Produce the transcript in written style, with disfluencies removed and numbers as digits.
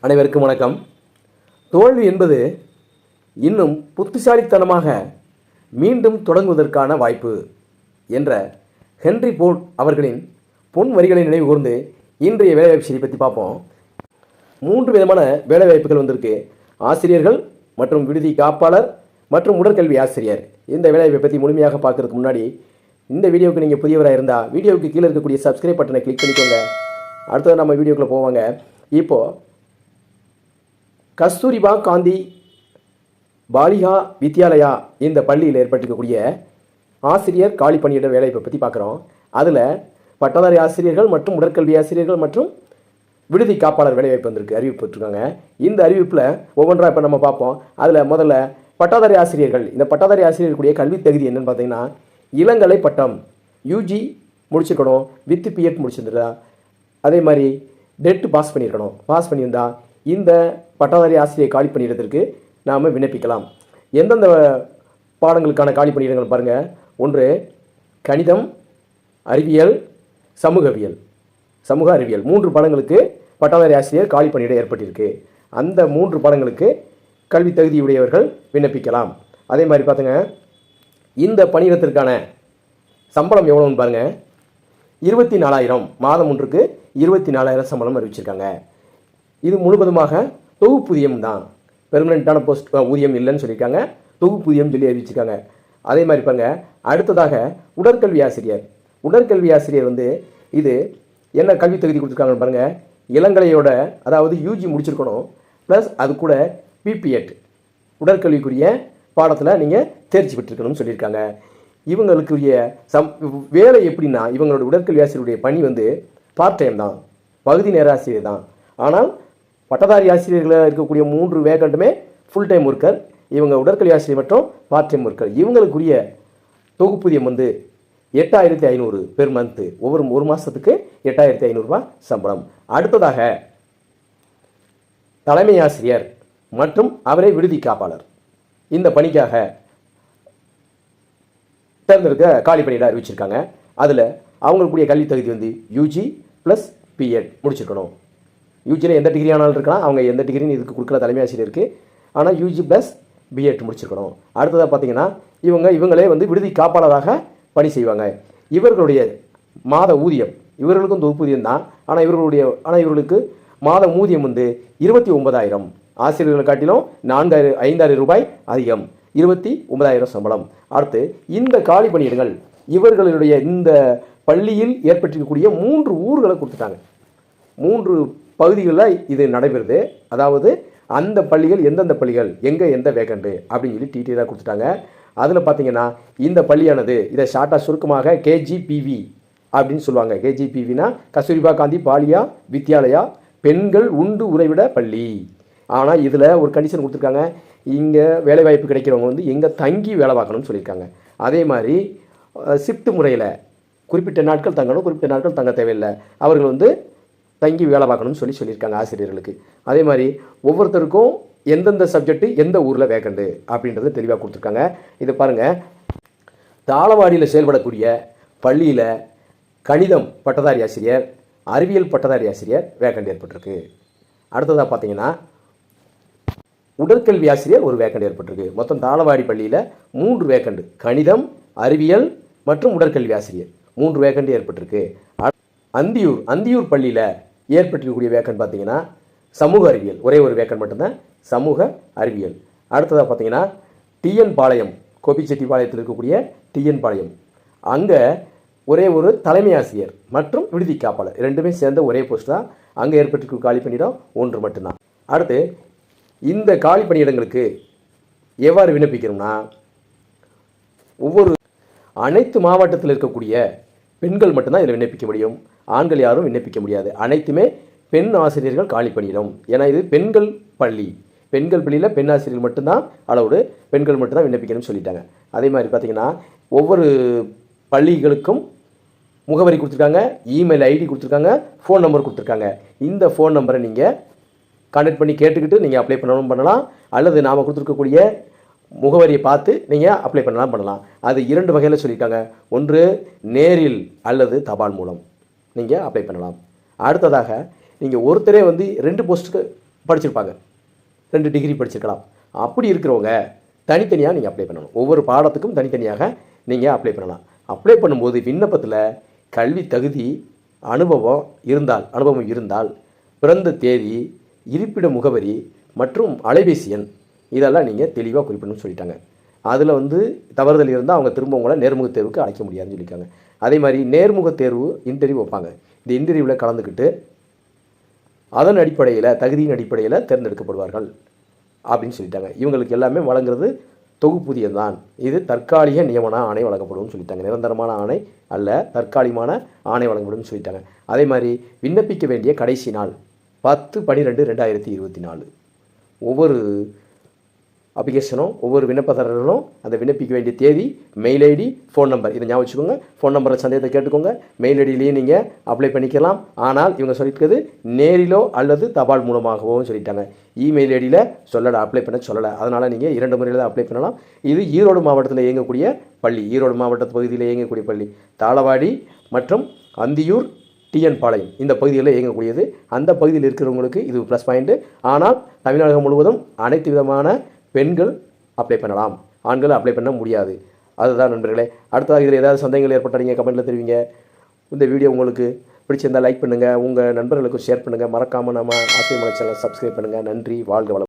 அனைவருக்கும் வணக்கம். தோல்வி என்பது இன்னும் புத்திசாலித்தனமாக மீண்டும் தொடங்குவதற்கான வாய்ப்பு என்ற ஹென்றி போர்ட் அவர்களின் பொன் வரிகளை நினைவு கூர்ந்து இன்றைய வேலைவாய்ப்பு செய்தி பற்றி பார்ப்போம். 3 விதமான வேலைவாய்ப்புகள் வந்திருக்கு. ஆசிரியர்கள் மற்றும் விடுதி காப்பாளர் மற்றும் உடற்கல்வி ஆசிரியர். இந்த வேலைவாய்ப்பை பற்றி முழுமையாக பார்க்கறதுக்கு முன்னாடி இந்த வீடியோவுக்கு நீங்கள் புதியவராக இருந்தால் வீடியோவுக்கு கீழே இருக்கக்கூடிய சப்ஸ்கிரைப் பட்டனை கிளிக் பண்ணிக்கோங்க. அடுத்தது நம்ம வீடியோக்குள்ளே போவாங்க. இப்போது கஸ்தூரிபா காந்தி பாலிகா வித்யாலயா இந்த பள்ளியில் ஏற்பட்டிருக்கக்கூடிய ஆசிரியர் காலி பணியிட வேலைவாய்ப்பை பற்றி பார்க்குறோம். அதில் பட்டதாரி ஆசிரியர்கள் மற்றும் உடற்கல்வி ஆசிரியர்கள் மற்றும் விடுதி காப்பாளர் வேலைவாய்ப்பு வந்திருக்கு, அறிவிப்பு பெற்றிருக்காங்க. இந்த அறிவிப்பில் ஒவ்வொன்றா இப்போ நம்ம பார்ப்போம். அதில் முதல்ல பட்டதாரி ஆசிரியர்கள். இந்த பட்டதாரி ஆசிரியர்களுடைய கல்வி தகுதி என்னென்னு பார்த்தீங்கன்னா, இளங்கலை பட்டம் யூஜி முடிச்சிருக்கணும், வித் பிஎட் முடிச்சிருந்தா, அதே மாதிரி டெட் பாஸ் பண்ணியிருக்கணும். பாஸ் பண்ணியிருந்தால் இந்த பட்டதாரி ஆசிரியர் காலி பணியிடத்திற்கு நாம் விண்ணப்பிக்கலாம். எந்தெந்த பாடங்களுக்கான காலி பணியிடங்கள் பாருங்கள். 1 கணிதம், அறிவியல், சமூக அறிவியல் 3 பாடங்களுக்கு பட்டதாரி ஆசிரியர் காலி பணியிடம் ஏற்பட்டிருக்கு. அந்த 3 பாடங்களுக்கு கல்வி தகுதியுடையவர்கள் விண்ணப்பிக்கலாம். அதே மாதிரி பார்த்துங்க, இந்த பணியிடத்திற்கான சம்பளம் எவ்வளோன்னு பாருங்கள். 24,000 மாதம் ஒன்றுக்கு 24,000 சம்பளம் அறிவிச்சிருக்காங்க. இது முழுவதுமாக தொகுப்பூதியம் தான், பெர்மனெண்ட்டான போஸ்ட் ஊதியம் இல்லைன்னு சொல்லியிருக்காங்க. தொகுப்பூதியம் சொல்லி அறிவிச்சிருக்காங்க. அதே மாதிரி பாருங்க, அடுத்ததாக உடற்கல்வி ஆசிரியர் வந்து இது என்ன கல்வி தகுதி கொடுத்துருக்காங்கன்னு பாருங்கள். இளங்கலையோட அதாவது யூஜி முடிச்சிருக்கணும், ப்ளஸ் அது கூட பிபிஎட் உடற்கல்விக்குரிய பாடத்தில் நீங்கள் தேர்ச்சி பெற்றிருக்கணும்னு சொல்லியிருக்காங்க. இவங்களுக்குரிய வேலை எப்படின்னா, இவங்களோட உடற்கல்வி ஆசிரியருடைய பணி வந்து பார்ட் டைம் தான், பகுதி நேர ஆசிரியர் தான். ஆனால் பட்டதாரி ஆசிரியர்களாக இருக்கக்கூடிய 3 வேகண்ட்டுமே ஃபுல் டைம் ஒர்க்கர். இவங்க உடற்கல்வி ஆசிரியர் மற்றும் பார்ட் டைம் ஒர்க்கர். இவங்களுக்குரிய தொகுப்பூதியம் வந்து 8,500 பெர் மந்த்து. ஒரு மாதத்துக்கு 8,500 ரூபாய் சம்பளம். அடுத்ததாக தலைமை ஆசிரியர் மற்றும் அவரை விடுதி காப்பாளர் இந்த பணிக்காக தேர்ந்தெடுக்க காலி பணியிட அறிவிச்சிருக்காங்க. அதில் அவங்களுக்குரிய கல்வி தகுதி வந்து யூஜி ப்ளஸ் பிஎட் முடிச்சிருக்கணும். யூஜியில் எந்த டிகிரி ஆனாலும் இருக்கலாம், அவங்க எந்த டிகிரின்னு இதுக்கு கொடுக்குற தலைமை ஆசிரியருக்கு. ஆனால் யூஜி ப்ளஸ் பிஎட் முடிச்சிருக்கணும். அடுத்ததாக பார்த்தீங்கன்னா, இவங்களே வந்து விடுதி காப்பாளராக பணி செய்வாங்க. இவர்களுடைய மாத ஊதியம், இவர்களுக்கும் தொகுப்பூதியம் தான், ஆனால் இவர்களுக்கு மாத ஊதியம் வந்து 29,000. ஆசிரியர்களை காட்டிலும் 5,000 ரூபாய் அதிகம், 29,000 சம்பளம். அடுத்து இந்த காலி பணியிடங்கள் இவர்களுடைய இந்த பள்ளியில் ஏற்பட்டிருக்கக்கூடிய 3 ஊர்களை கொடுத்துட்டாங்க. 3 பகுதிகளில் இது நடைபெறுது. அதாவது அந்த பள்ளிகள் எந்தெந்த பள்ளிகள் எந்த வேகண்டு அப்படின்னு சொல்லி டீட்டெயிலாக கொடுத்துட்டாங்க. அதில் பார்த்தீங்கன்னா, இந்த பள்ளியானது இதை ஷார்ட்டாக சுருக்கமாக கேஜிபிவி அப்படின்னு சொல்லுவாங்க. கேஜிபிவினா கஸ்தூரிபா காந்தி பாலியா வித்யாலயா பெண்கள் உண்டு உறைவிட பள்ளி. ஆனால் இதில் ஒரு கண்டிஷன் கொடுத்துருக்காங்க, இங்கே வேலைவாய்ப்பு கிடைக்கிறவங்க வந்து எங்கே தங்கி வேலை பார்க்கணும்னு சொல்லியிருக்காங்க. அதே மாதிரி ஷிஃப்ட் முறையில் குறிப்பிட்ட நாட்கள் தங்கணும், குறிப்பிட்ட நாட்கள் தங்க தேவையில்லை, அவர்கள் வந்து தங்கி வேலை பார்க்கணும்னு சொல்லியிருக்காங்க ஆசிரியர்களுக்கு. அதே மாதிரி ஒவ்வொருத்தருக்கும் எந்தெந்த சப்ஜெக்ட்டு எந்த ஊரில் வேக்கண்டு அப்படின்றது தெளிவாக கொடுத்துருக்காங்க. இதை பாருங்கள். தாளவாடியில் செயல்படக்கூடிய பள்ளியில் கணிதம் பட்டதாரி ஆசிரியர், அறிவியல் பட்டதாரி ஆசிரியர் வேக்கண்ட் ஏற்பட்டிருக்கு. அடுத்ததாக பார்த்தீங்கன்னா, உடற்கல்வி ஆசிரியர் ஒரு வேக்கண்ட் ஏற்பட்டிருக்கு. மொத்தம் தாளவாடி பள்ளியில் 3 வேக்கண்டு, கணிதம், அறிவியல் மற்றும் உடற்கல்வி ஆசிரியர் 3 வேக்கண்ட் ஏற்பட்டிருக்கு. அந்தியூர் பள்ளியில் ஏற்பட்டிருக்கக்கூடிய வேக்கண்ட் பார்த்தீங்கன்னா சமூக அறிவியல், ஒரே ஒரு வேக்கண்ட் மட்டும்தான், சமூக அறிவியல். அடுத்ததாக பார்த்தீங்கன்னா, டிஎன் பாளையம், கோபிச்செட்டிப்பாளையத்தில் இருக்கக்கூடிய டிஎன் பாளையம், அங்கே ஒரே ஒரு தலைமை ஆசிரியர் மற்றும் விடுதி காப்பாளர் 2மே சேர்ந்த ஒரே போஸ்ட் தான். அங்கே ஏற்பட்டிருக்க காலி பணியிடம் 1 மட்டும்தான். அடுத்து இந்த காலி பணியிடங்களுக்கு எவ்வாறு விண்ணப்பிக்கணும்னா, அனைத்து மாவட்டத்தில் இருக்கக்கூடிய பெண்கள் மட்டும்தான் இதில் விண்ணப்பிக்க முடியும். ஆண்கள் யாரும் விண்ணப்பிக்க முடியாது. அனைத்துமே பெண் ஆசிரியர்கள் காலி பணியிடம். ஏன்னா இது பெண்கள் பள்ளியில் பெண் ஆசிரியர்கள் மட்டும்தான் அளவுடு, பெண்கள் மட்டும்தான் விண்ணப்பிக்கணும்னு சொல்லிட்டாங்க. அதே மாதிரி பார்த்தீங்கன்னா, ஒவ்வொரு பள்ளிகளுக்கும் முகவரி கொடுத்துருக்காங்க, இமெயில் ஐடி கொடுத்துருக்காங்க, ஃபோன் நம்பர் கொடுத்துருக்காங்க. இந்த ஃபோன் நம்பரை நீங்கள் கான்டாக்ட் பண்ணி கேட்டுக்கிட்டு நீங்கள் அப்ளை பண்ணலாம், அல்லது நாம் கொடுத்துருக்கக்கூடிய முகவரியை பார்த்து நீங்கள் அப்ளை பண்ணலாம். அது 2 வகையில் சொல்லியிருக்காங்க. ஒன்று நேரில் அல்லது தபால் மூலம் நீங்கள் அப்ளை பண்ணலாம். அடுத்ததாக நீங்கள் ஒருத்தரே வந்து 2 போஸ்ட்டுக்கு படிச்சிருப்பாங்க, 2 டிகிரி படிச்சிருக்கலாம். அப்படி இருக்கிறவங்க தனித்தனியாக நீங்கள் அப்ளை பண்ணணும். ஒவ்வொரு பாடத்துக்கும் தனித்தனியாக நீங்கள் அப்ளை பண்ணலாம். அப்ளை பண்ணும்போது விண்ணப்பத்தில் கல்வி தகுதி, அனுபவம் இருந்தால் பிறந்த தேதி, இருப்பிட முகவரி மற்றும் அலைபேசி எண் இதெல்லாம் நீங்கள் தெளிவாக குறிப்பிடணும்னு சொல்லிட்டாங்க. அதில் தவறுதல் இருந்தால் அவங்க திரும்ப உங்களை நேர்முக தேர்வுக்கு அழைக்க முடியாதுன்னு சொல்லியிருக்காங்க. அதே மாதிரி நேர்முக தேர்வு இன்டர்வியூ வைப்பாங்க. இந்த இன்டர்வியூவில் கலந்துக்கிட்டு அதன் அடிப்படையில், தகுதியின் அடிப்படையில் தேர்ந்தெடுக்கப்படுவார்கள் அப்படின்னு சொல்லிட்டாங்க. இவங்களுக்கு எல்லாமே வழங்குறது தொகுப்பூதியம் தான். இது தற்காலிக நியமன ஆணை வழங்கப்படும்னு சொல்லிட்டாங்க. நிரந்தரமான ஆணை அல்ல, தற்காலிகமான ஆணை வழங்கப்படும்னு சொல்லிட்டாங்க. அதே மாதிரி விண்ணப்பிக்க வேண்டிய கடைசி நாள் 10/12/2024. ஒவ்வொரு அப்ளிகேஷனும், ஒவ்வொரு விண்ணப்பதாரர்களும் அந்த விண்ணப்பிக்க வேண்டிய தேதி, மெயில் ஐடி, ஃபோன் நம்பர் இதை ஞாபகம் வச்சுக்கோங்க. ஃபோன் நம்பரில் சந்தேகத்தை கேட்டுக்கோங்க. மெயில் ஐடியிலையும் நீங்கள் அப்ளை பண்ணிக்கலாம். ஆனால் இவங்க சொல்லியிருக்கிறது நேரிலோ அல்லது தபால் மூலமாகவோ சொல்லிட்டாங்க. இமெயில் ஐடியில் சொல்லலை, அப்ளை பண்ண சொல்லலை. அதனால் நீங்கள் 2 முறையில் தான் அப்ளை பண்ணலாம். இது ஈரோடு மாவட்டத்தில் இயங்கக்கூடிய பள்ளி, ஈரோடு மாவட்ட பகுதியில் இயங்கக்கூடிய பள்ளி. தாளவாடி மற்றும் அந்தியூர், டிஎன் பாளையம் இந்த பகுதிகளில் இயங்கக்கூடியது. அந்த பகுதியில் இருக்கிறவங்களுக்கு இது ப்ளஸ் பாயிண்ட்டு. ஆனால் தமிழகம் முழுவதும் அனைத்து விதமான பெண்கள் அப்ளை பண்ணலாம், ஆண்கள் அப்ளை பண்ண முடியாது. அதுதான் நண்பர்களே. அடுத்ததாக இதில் ஏதாவது சந்தேகங்கள் ஏற்பட்டால் நீங்கள் கமெண்ட்டில் தெரிவிங்க. இந்த வீடியோ உங்களுக்கு பிடிச்சிருந்தால் லைக் பண்ணுங்கள், உங்கள் நண்பர்களுக்கு ஷேர் பண்ணுங்கள். மறக்காமல் நம்ம ஆசிரியர் மலை சேனலை சப்ஸ்கிரைப் பண்ணுங்கள். நன்றி, வாழ்க வளம்.